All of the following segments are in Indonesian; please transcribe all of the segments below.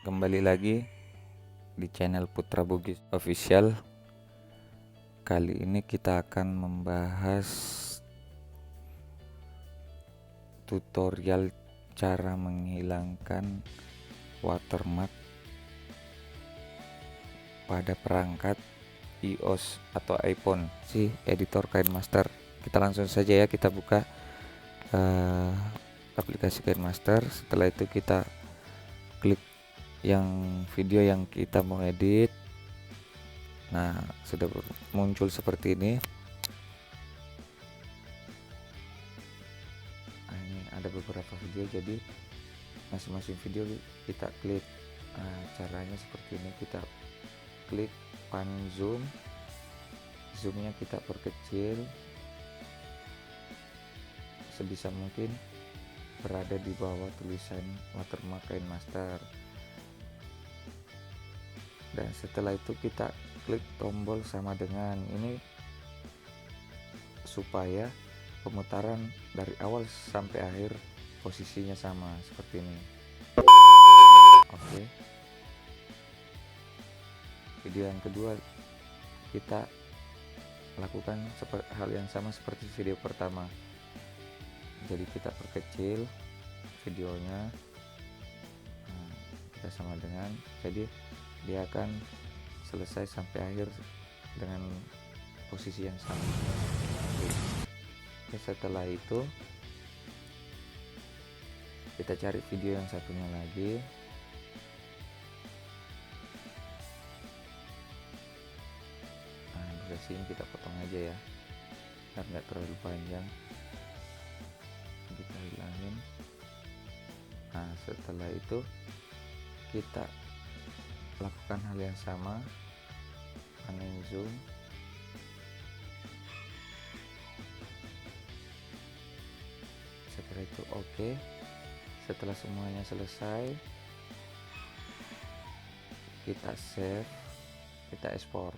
Kembali lagi di channel Putra Bugis Official. Kali ini kita akan membahas tutorial cara menghilangkan watermark pada perangkat iOS atau iPhone si editor KineMaster. Kita langsung saja ya, kita buka aplikasi KineMaster. Setelah itu kita klik yang video yang kita mau edit. Nah, sudah muncul seperti ini. Nah, ini ada beberapa video, jadi masing-masing video kita klik. Nah, caranya seperti ini, kita klik pan zoom, zoomnya kita perkecil sebisa mungkin berada di bawah tulisan watermark KineMaster. Dan setelah itu kita klik tombol sama dengan ini supaya pemutaran dari awal sampai akhir posisinya sama seperti ini. Oke. Video yang kedua kita lakukan hal yang sama seperti video pertama. Jadi kita perkecil videonya. Nah, kita sama dengan, jadi dia akan selesai sampai akhir dengan posisi yang sama. Oke, setelah itu kita cari video yang satunya lagi. Nah, durasi ini kita potong aja ya, biar nggak terlalu panjang. Kita hilangin. Nah, setelah itu kita lakukan hal yang sama, panen zoom, setelah itu oke. Setelah semuanya selesai, kita save, kita ekspor,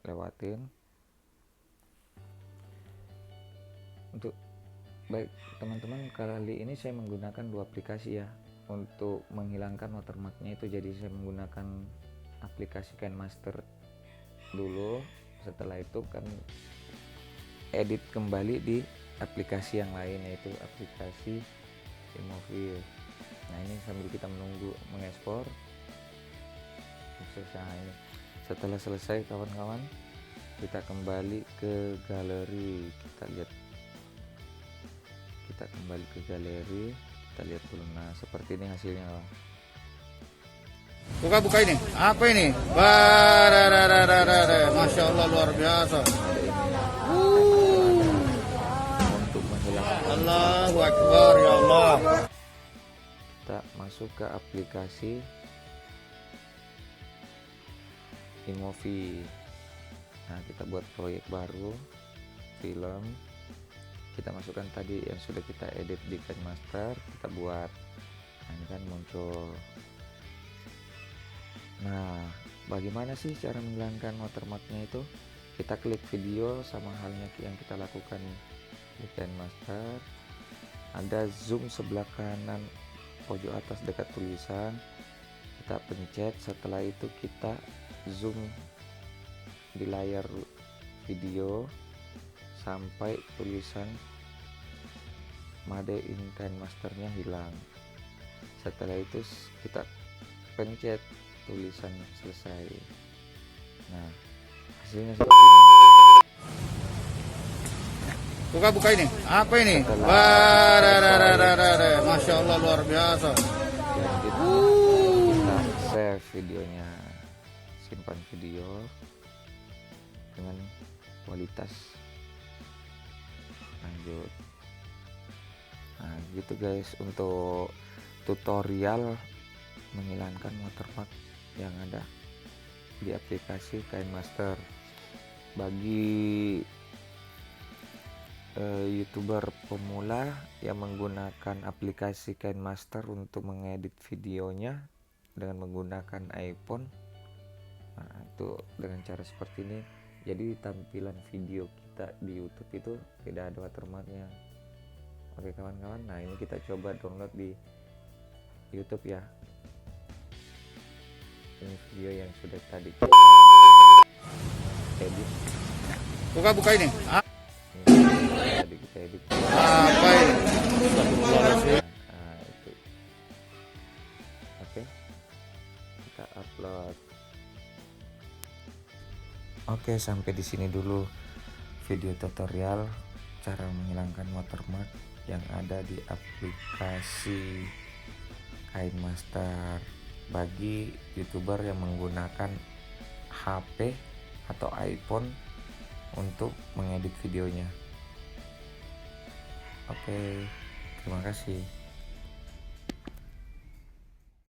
lewatin. Untuk baik teman-teman, kali ini saya menggunakan dua aplikasi ya untuk menghilangkan watermarknya itu. Jadi saya menggunakan aplikasi KineMaster dulu, setelah itu kan edit kembali di aplikasi yang lain, yaitu aplikasi iMovie. Nah, ini sambil kita menunggu mengekspor. Setelah selesai kawan-kawan, kita kembali ke galeri. Kita kembali ke galeri, kita lihat dulu. Nah, seperti ini hasilnya. Buka ini, apa ini? Masya Allah, luar biasa. Untuk menghilangkan, Allahu Akbar, ya Allah. kita masuk ke aplikasi iMovie. Nah, kita buat proyek baru, film. Kita masukkan tadi yang sudah kita edit di KineMaster, kita buat. Nah, ini kan muncul. Nah, bagaimana sih cara menghilangkan watermarknya itu? Kita klik video sama halnya yang kita lakukan di KineMaster. Ada zoom sebelah kanan pojok atas dekat tulisan, kita pencet. Setelah itu kita zoom di layar video sampai tulisan Made in KineMaster-nya hilang. Setelah itu kita pencet tulisan selesai. Nah, hasilnya seperti ini. Buka ini, apa ini? Masya Allah, luar biasa. Dan kita save videonya, simpan video dengan kualitas lanjut. Nah, gitu guys untuk tutorial menghilangkan watermark yang ada di aplikasi KineMaster. Bagi YouTuber pemula yang menggunakan aplikasi KineMaster untuk mengedit videonya dengan menggunakan iPhone, nah itu dengan cara seperti ini, jadi tampilan video kita di YouTube itu tidak ada watermarknya. Oke kawan-kawan, nah ini kita coba download di YouTube ya. ini video yang sudah tadi kita edit. Buka ini. Ini tadi kita edit. Apa ini? Astagfirullahaladzim. Nah, itu. Oke. Kita upload. Oke, sampai di sini dulu video tutorial cara menghilangkan watermark yang ada di aplikasi KineMaster bagi YouTuber yang menggunakan HP atau iPhone untuk mengedit videonya. Oke, terima kasih.